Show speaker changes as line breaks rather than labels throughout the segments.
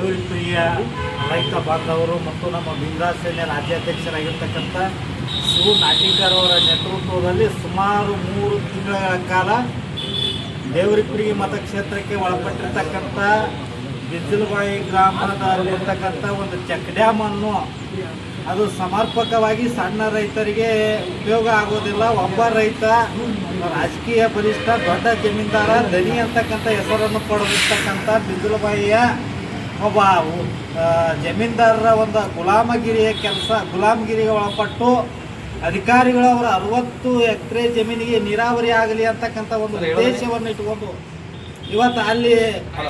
ದೇವರಿಪ್ರಿಯ ರೈತ ಬಾಂಧವರು ಮತ್ತು ನಮ್ಮ ಬಿಂದಾಸ್ ಸೇನೆ ರಾಜ್ಯಾಧ್ಯಕ್ಷರಾಗಿರ್ತಕ್ಕಂಥ ಶಿವು ನಾಟಿಕರ್ ಅವರ ನೇತೃತ್ವದಲ್ಲಿ ಸುಮಾರು 3 ತಿಂಗಳ ಕಾಲ ದೇವರಿಪ್ರಿಯ ಮತಕ್ಷೇತ್ರಕ್ಕೆ ಒಳಪಟ್ಟಿರ್ತಕ್ಕಂಥ ಬಿಜ್ಜಲಬಾಯಿ ಗ್ರಾಮದಲ್ಲಿರ್ತಕ್ಕಂಥ ಒಂದು ಚೆಕ್ ಡ್ಯಾಮನ್ನು ಅದು ಸಮರ್ಪಕವಾಗಿ ಸಣ್ಣ ರೈತರಿಗೆ ಉಪಯೋಗ ಆಗೋದಿಲ್ಲ. ಒಬ್ಬ ರೈತ ರಾಜಕೀಯ ಬಲಿಷ್ಠ ದೊಡ್ಡ ಜಮೀನ್ದಾರ ದನಿ ಅಂತಕ್ಕಂಥ ಹೆಸರನ್ನು ಪಡೆದಿರ್ತಕ್ಕಂಥ ಬಿಜ್ಜಲಬಾಯಿಯ ಒಬ್ಬ ಜಮೀನ್ದಾರರ ಒಂದು ಗುಲಾಮಗಿರಿಗೆ ಒಳಪಟ್ಟು ಅಧಿಕಾರಿಗಳು ಅವರ 60 ಎಕರೆ ಜಮೀನಿಗೆ ನೀರಾವರಿ ಆಗಲಿ ಅಂತಕ್ಕಂಥ ಒಂದು ಉದ್ದೇಶವನ್ನು ಇಟ್ಟುಕೊಂಡು ಇವತ್ತು ಅಲ್ಲಿ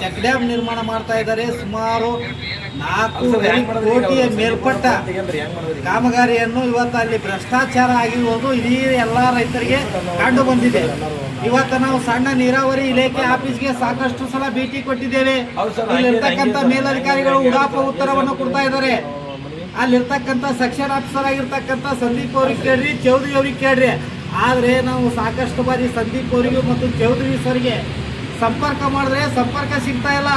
ಚೆಕ್ ಡ್ಯಾಮ್ ನಿರ್ಮಾಣ ಮಾಡ್ತಾ ಇದ್ದಾರೆ. ಸುಮಾರು 4 ಕೋಟಿಯ ಮೇಲ್ಪಟ್ಟ ಕಾಮಗಾರಿಯನ್ನು ಇವತ್ತು ಅಲ್ಲಿ ಭ್ರಷ್ಟಾಚಾರ ಆಗಿರುವುದು ಇಡೀ ಎಲ್ಲ ರೈತರಿಗೆ ಕಂಡು ಬಂದಿದೆ. ಇವತ್ತು ನಾವು ಸಣ್ಣ ನೀರಾವರಿ ಇಲಾಖೆ ಆಫೀಸ್ಗೆ ಸಾಕಷ್ಟು ಸಲ ಭೇಟಿ ಕೊಟ್ಟಿದ್ದೇವೆ. ಇಲ್ಲಿರ್ತಕ್ಕಂಥ ಮೇಲಧಿಕಾರಿಗಳು ಉಡಾಪ ಉತ್ತರವನ್ನು ಕೊಡ್ತಾ ಇದ್ದಾರೆ. ಅಲ್ಲಿರ್ತಕ್ಕಂಥ ಸೆಕ್ಷನ್ ಆಫೀಸರ್ ಆಗಿರ್ತಕ್ಕಂಥ ಸಂದೀಪ್ ಅವ್ರಿಗೆ ಕೇಳ್ರಿ, ಚೌಧರಿ ಅವ್ರಿಗೆ ಕೇಳ್ರಿ. ಆದರೆ ನಾವು ಸಾಕಷ್ಟು ಬಾರಿ ಸಂದೀಪ್ ಅವರಿಗೂ ಮತ್ತು ಚೌಧರಿ ಸರ್ಗೆ ಸಂಪರ್ಕ ಮಾಡಿದ್ರೆ ಸಂಪರ್ಕ ಸಿಗ್ತಾ ಇಲ್ಲ.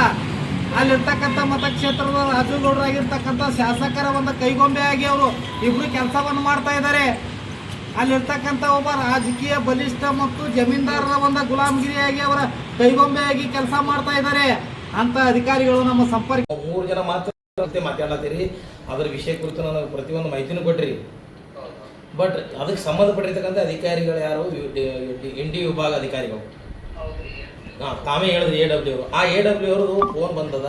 ಅಲ್ಲಿರ್ತಕ್ಕಂಥ ಮತಕ್ಷೇತ್ರದ ರಾಜುಗೌಡರಾಗಿರ್ತಕ್ಕಂಥ ಶಾಸಕರ ಒಂದು ಕೈಗೊಂಬೆಯಾಗಿ ಅವರು ಇಬ್ಬರು ಕೆಲಸವನ್ನು ಮಾಡ್ತಾ ಇದ್ದಾರೆ. ಅಲ್ಲಿರ್ತಕ್ಕಂಥ ಒಬ್ಬ ರಾಜಕೀಯ ಬಲಿಷ್ಠ ಮತ್ತು ಜಮೀನ್ದಾರರ ಒಂದು ಗುಲಾಮಗಿರಿಯಾಗಿ ಅವರ ಕೈಗೊಂಬೆಯಾಗಿ ಕೆಲಸ ಮಾಡ್ತಾ ಇದ್ದಾರೆ ಅಂತ ಅಧಿಕಾರಿಗಳು ನಮ್ಮ ಸಂಪರ್ಕ
3 ಜನ ಮಾತ್ರ ಮಾತಾಡತ್ತೀರಿ. ಅದರ ವಿಷಯ ಕುರಿತು ನಾನು ಪ್ರತಿಯೊಂದು ಮಾಹಿತಿನೂ ಕೊಟ್ರಿ. ಬಟ್ ಅದಕ್ಕೆ ಸಂಬಂಧಪಟ್ಟಿರ್ತಕ್ಕಂಥ ಅಧಿಕಾರಿಗಳು ಯಾರು? ND ವಿಭಾಗ ಅಧಿಕಾರಿಗಳು. ತಾವೇ ಹೇಳಿದ್ರಿ AW ಅವರು. ಆ AW ಅವ್ರದ್ದು ಫೋನ್ ಬಂದದ.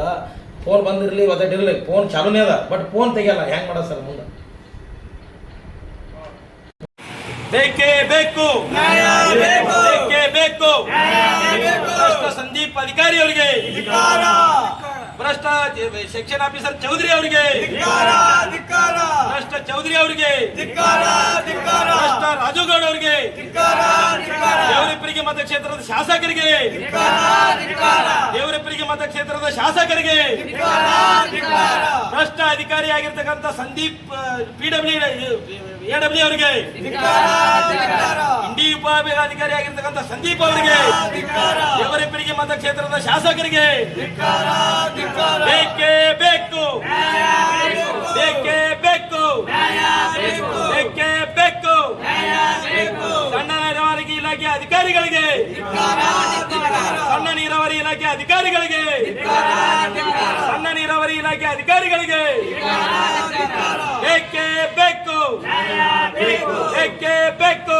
ಫೋನ್ ಬಂದಿರಲಿ ಒತ್ತಿರಲಿ, ಫೋನ್ ಚಾಲೂನೇ ಅದ, ಬಟ್ ಫೋನ್ ತೆಗಿಯಲ್ಲ. ಹೆಂಗ್ ಮಾಡೋದು ಸರ್ ಮುಂದೆ?
ಬೇಕೇ ಬೇಕು, ಬೇಕೇ ಬೇಕು. ಸಂದೀಪ್ ಅಧಿಕಾರಿ ಅವರಿಗೆ, ಭ್ರಷ್ಟ ಸೆಕ್ಷನ್ ಆಫೀಸರ್ ಚೌಧರಿ ಅವರಿಗೆ, ಭ್ರಷ್ಟ ಚೌಧರಿ ಅವರಿಗೆ, ಭ್ರಷ್ಟ ರಾಜುಗೌಡ ಅವರಿಗೆ, ದೇವರಿಪ್ಪರಿಗೆ ಮತಕ್ಷೇತ್ರದ ಶಾಸಕರಿಗೆ, ದೇವರಿಪ್ಪರಿಗೆ ಮತಕ್ಷೇತ್ರದ ಶಾಸಕರಿಗೆ, ಭ್ರಷ್ಟ ಅಧಿಕಾರಿಯಾಗಿರ್ತಕ್ಕಂಥ ಸಂದೀಪ್ AW ಅವರಿಗೆ, ND ವಿಭಾಗ ಅಧಿಕಾರಿಯಾಗಿರ್ತಕ್ಕಂಥ ಸಂದೀಪ್ ಅವರಿಗೆ, ದೇವರಿಪ್ಪರಿಗೆ ಮತಕ್ಷೇತ್ರದ ಶಾಸಕರಿಗೆ ಬೇಕೇ ಬೇಕು, ಬೇಕೇ ಬೇಕು, ಬೇಕೇ ಬೇಕು. ಸಣ್ಣ ನೀರಾವರಿ ಇಲಾಖೆ ಅಧಿಕಾರಿಗಳಿಗೆ, ಸಣ್ಣ ನೀರಾವರಿ ಇಲಾಖೆ ಅಧಿಕಾರಿಗಳಿಗೆ, ಸಣ್ಣ ನೀರಾವರಿ ಇಲಾಖೆ ಅಧಿಕಾರಿಗಳಿಗೆ ಬೇಕೇ ಬೇಕು, ಬೇಕೇ ಬೇಕು.